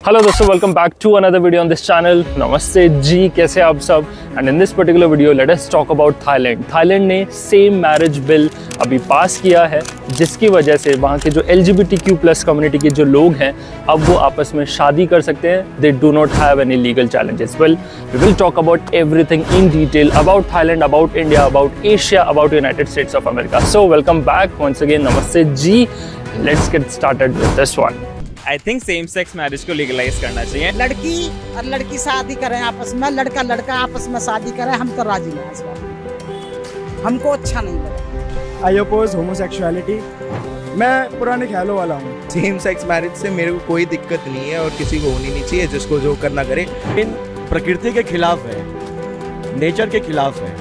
Hello दोस्तों, welcome back to another video on this channel. नमस्ते जी, कैसे आप सब। And in this particular video let us talk about Thailand. Thailand ने सेम मैरिज बिल अभी पास किया है, जिसकी वजह से वहाँ के जो LGBTQ+ कम्युनिटी के जो लोग हैं अब वो आपस में शादी कर सकते हैं। They do not have any legal challenges. Well, we will talk about everything in detail about Thailand, about India, about Asia, about United States of America. So welcome back once again. नमस्ते जी, let's get started with this one. I think same sex marriage को legalise करना चाहिए। लड़की और लड़की शादी करें आपस में, लड़का लड़का आपस में शादी करें, हम तो राजी हैं इस बात। हमको अच्छा नहीं लगा। I oppose homosexuality. मैं पुराने ख्यालों वाला हूँ। सेम सेक्स मैरिज से मेरे को कोई दिक्कत नहीं है और किसी को होनी नहीं चाहिए, जिसको जो करना करे। इन प्रकृति के खिलाफ है, नेचर के खिलाफ है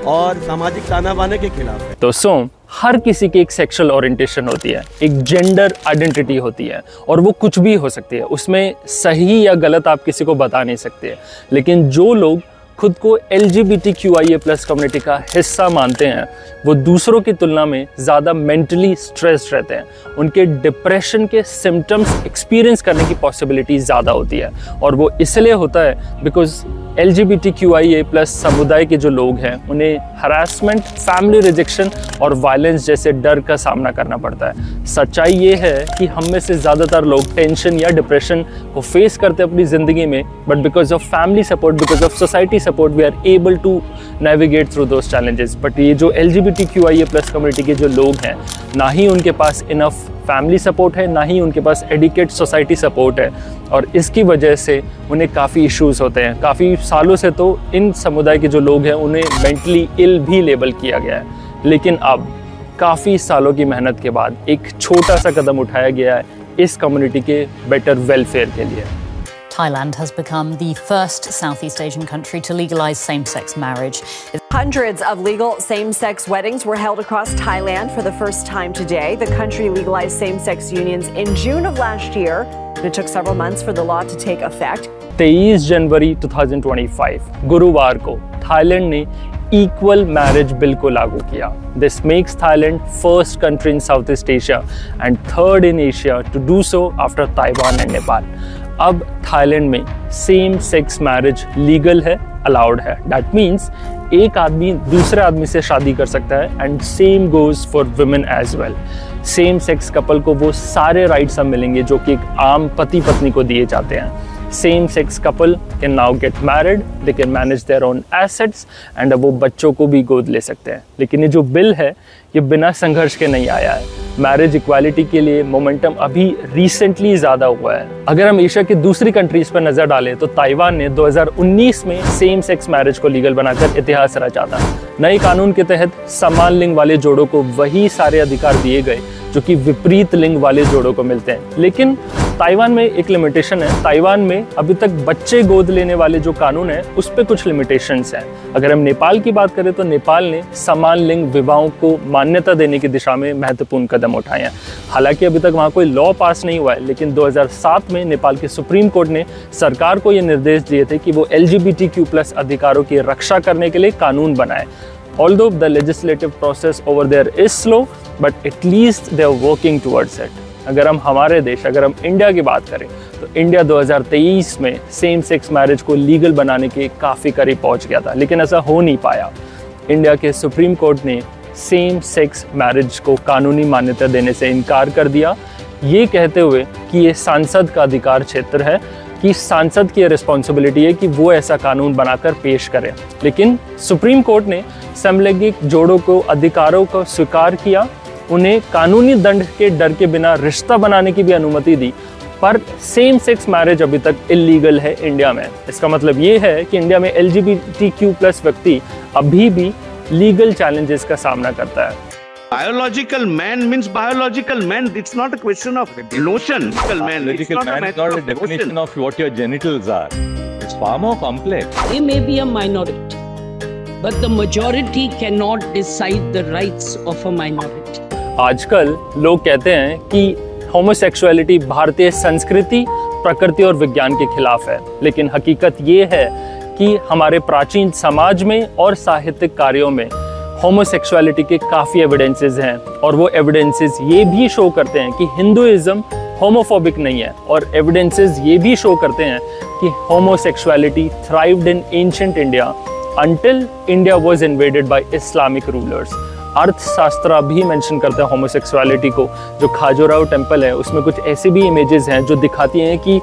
और सामाजिक ताना बाने के खिलाफ है। दोस्तों, हर किसी की एक सेक्सुअल ओरिएंटेशन होती है, एक जेंडर आइडेंटिटी होती है और वो कुछ भी हो सकती है। उसमें सही या गलत आप किसी को बता नहीं सकते। लेकिन जो लोग खुद को LGBTQIA+ कम्युनिटी का हिस्सा मानते हैं वो दूसरों की तुलना में ज़्यादा मेंटली स्ट्रेस्ड रहते हैं। उनके डिप्रेशन के सिम्टम्स एक्सपीरियंस करने की पॉसिबिलिटी ज़्यादा होती है और वो इसलिए होता है बिकॉज LGBTQIA+ समुदाय के जो लोग हैं उन्हें हरासमेंट, फैमिली रिजेक्शन और वायलेंस जैसे डर का सामना करना पड़ता है। सच्चाई ये है कि हम में से ज़्यादातर लोग टेंशन या डिप्रेशन को फेस करते हैं अपनी ज़िंदगी में, but because of family support, because of society support, we are able to navigate through those challenges. But ये जो LGBTQIA+ कम्युनिटी के जो लोग हैं, ना ही उनके पास इनफ फैमिली सपोर्ट है, ना ही उनके पास एडिकेट सोसाइटी सपोर्ट है और इसकी वजह से उन्हें काफ़ी इश्यूज होते हैं। काफ़ी सालों से तो इन समुदाय के जो लोग हैं उन्हें मेंटली इल भी लेबल किया गया है। लेकिन अब काफ़ी सालों की मेहनत के बाद एक छोटा सा कदम उठाया गया है इस कम्युनिटी के बेटर वेलफेयर के लिए। Thailand has become the first Southeast Asian country to legalize same-sex marriage. Hundreds of legal same-sex weddings were held across Thailand for the first time today. The country legalized same-sex unions in June of last year. It took several months for the law to take effect. 23 जनवरी 2025 गुरुवार को Thailand ने equal marriage bill को लागू किया। This makes Thailand first country in South East Asia and third in Asia to do so after Taiwan and Nepal. अब Thailand में same sex marriage legal है, allowed है। दैट मीन्स एक आदमी दूसरे आदमी से शादी कर सकता है and same goes for women as well. Same sex couple को वो सारे राइट्स अब मिलेंगे जो कि एक आम पति पत्नी को दिए जाते हैं। Same sex couple can now get married, they can manage their own assets and अब वो बच्चों को भी गोद ले सकते हैं। लेकिन ये जो बिल है ये बिना संघर्ष के नहीं आया है। मैरिज इक्वालिटी के लिए मोमेंटम अभी रिसेंटली ज़्यादा हुआ है। अगर हम एशिया की दूसरी कंट्रीज़ पर नज़र डालें तो ताइवान ने 2019 में सेम सेक्स मैरिज को लीगल बनाकर इतिहास रचा था। नए कानून के तहत समान लिंग वाले जोड़ों को वही सारे अधिकार दिए गए जो कि विपरीत लिंग वाले जोड़ों को मिलते हैं। लेकिन ताइवान में एक लिमिटेशन है। ताइवान में अभी तक बच्चे गोद लेने वाले जो कानून है उस पर कुछ लिमिटेशंस हैं। अगर हम नेपाल की बात करें तो नेपाल ने समान लिंग विवाहों को मान्यता देने की दिशा में महत्वपूर्ण कदम उठाए हैं। हालांकि अभी तक वहाँ कोई लॉ पास नहीं हुआ है, लेकिन 2007 में नेपाल के सुप्रीम कोर्ट ने सरकार को ये निर्देश दिए थे कि वो LGBTQ+ अधिकारों की रक्षा करने के लिए कानून बनाए। Although the legislative process over there is slow, but at least they are working towards it. अगर हम हमारे देश, अगर हम इंडिया की बात करें तो इंडिया 2023 में सेम सेक्स मैरिज को लीगल बनाने के काफ़ी करीब पहुंच गया था, लेकिन ऐसा हो नहीं पाया। इंडिया के सुप्रीम कोर्ट ने सेम सेक्स मैरिज को कानूनी मान्यता देने से इनकार कर दिया, ये कहते हुए कि ये सांसद का अधिकार क्षेत्र है, कि सांसद की रिस्पॉन्सिबिलिटी है कि वो ऐसा कानून बनाकर पेश करें। लेकिन सुप्रीम कोर्ट ने समलैंगिक जोड़ों को अधिकारों को स्वीकार किया, उन्हें कानूनी दंड के डर के बिना रिश्ता बनाने की भी अनुमति दी, पर सेम सेक्स मैरिज अभी तक इलीगल है इंडिया में। इसका मतलब ये है कि इंडिया में LGBTQ+ व्यक्ति अभी भी लीगल चैलेंजेस का सामना करता है। Biological man means biological man. It's not a question of notion. Biological man is not a definition of what your genitals are. It's far more complex. They may be a minority, but the majority cannot decide the rights of a minority. आजकल लोग कहते हैं कि homosexuality भारतीय संस्कृति, प्रकृति और विज्ञान के खिलाफ है, लेकिन हकीकत ये है कि हमारे प्राचीन समाज में और साहित्यिक कार्यों में होमोसेक्सुअलिटी के काफ़ी एविडेंसेस हैं और वो एविडेंसेस ये भी शो करते हैं कि हिंदुइज्म होमोफोबिक नहीं है, और एविडेंसेस ये भी शो करते हैं कि homosexuality thrived in ancient India until India was invaded by Islamic rulers. अर्थशास्त्र भी मेंशन करते हैं होमोसेक्सुअलिटी को। जो खाजुराहो टेम्पल है उसमें कुछ ऐसी भी इमेजेस हैं जो दिखाती हैं कि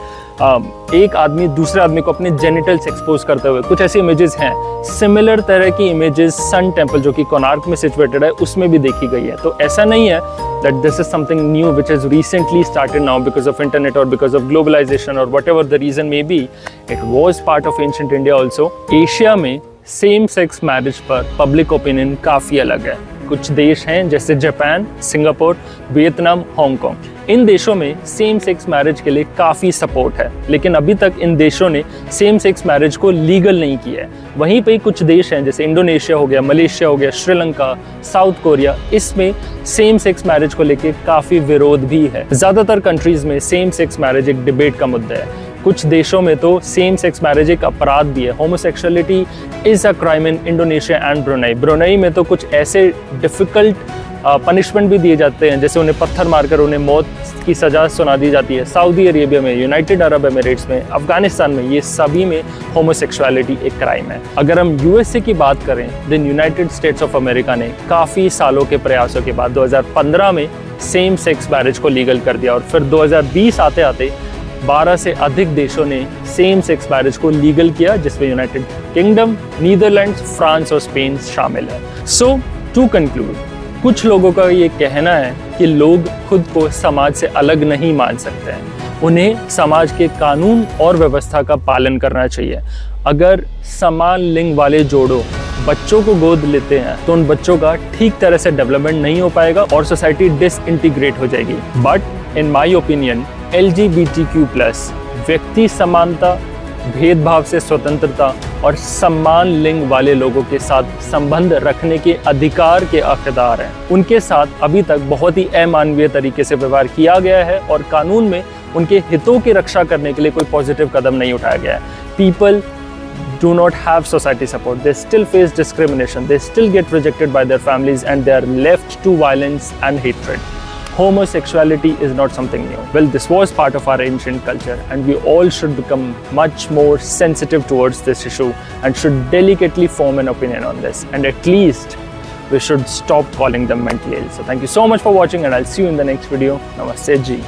एक आदमी दूसरे आदमी को अपने जेनिटल्स एक्सपोज करते हुए, कुछ ऐसी इमेजेस हैं। सिमिलर तरह की इमेजेस सन टेम्पल जो कि कोणार्क में सिचुएटेड है उसमें भी देखी गई है। तो ऐसा नहीं है that this is something new which has recently started now because of internet or because of globalization or whatever the reason may be. It was part of ancient India also. Asia में same sex marriage पर public opinion काफ़ी अलग है। कुछ देश हैं जैसे Japan, Singapore, Vietnam, Hong Kong. इन देशों में सेम सेक्स मैरिज के लिए काफ़ी सपोर्ट है, लेकिन अभी तक इन देशों ने सेम सेक्स मैरिज को लीगल नहीं किया है। वहीं पे कुछ देश हैं जैसे इंडोनेशिया हो गया, मलेशिया हो गया, श्रीलंका, साउथ कोरिया, इसमें सेम सेक्स मैरिज को लेकर काफ़ी विरोध भी है। ज़्यादातर कंट्रीज़ में सेम सेक्स मैरिज एक डिबेट का मुद्दा है। कुछ देशों में तो सेम सेक्स मैरिज एक अपराध भी है। Homosexuality is a crime in Indonesia and Brunei. Brunei में तो कुछ ऐसे डिफ़िकल्ट पनिशमेंट भी दिए जाते हैं, जैसे उन्हें पत्थर मारकर उन्हें मौत की सज़ा सुना दी जाती है। सऊदी अरेबिया में, यूनाइटेड अरब एमिरेट्स में, अफगानिस्तान में, ये सभी में होमोसेक्सुअलिटी एक क्राइम है। अगर हम यूएसए की बात करें, then United States of America ने काफ़ी सालों के प्रयासों के बाद 2015 में सेम सेक्स मैरिज को लीगल कर दिया, और फिर 2020 आते आते 12 से अधिक देशों ने सेम सेक्स मैरिज को लीगल किया, जिसमें यूनाइटेड किंगडम, नीदरलैंड्स, फ्रांस और स्पेन शामिल है। सो टू कंक्लूड, कुछ लोगों का ये कहना है कि लोग खुद को समाज से अलग नहीं मान सकते हैं, उन्हें समाज के कानून और व्यवस्था का पालन करना चाहिए। अगर समान लिंग वाले जोड़ों बच्चों को गोद लेते हैं तो उन बच्चों का ठीक तरह से डेवलपमेंट नहीं हो पाएगा और सोसाइटी डिसइंटीग्रेट हो जाएगी। But in my opinion LGBTQ+ व्यक्ति समानता, भेदभाव से स्वतंत्रता और समान लिंग वाले लोगों के साथ संबंध रखने के अधिकार के हकदार हैं। उनके साथ अभी तक बहुत ही अमानवीय तरीके से व्यवहार किया गया है और कानून में उनके हितों की रक्षा करने के लिए कोई पॉजिटिव कदम नहीं उठाया गया है। People do not have society support. They still face discrimination. They still get rejected by their families and they are left to violence and hatred. Homosexuality is not something new. Well, this was part of our ancient culture and we all should become much more sensitive towards this issue and should delicately form an opinion on this. And at least we should stop calling them mentally ill. So thank you so much for watching and I'll see you in the next video. Namaste ji.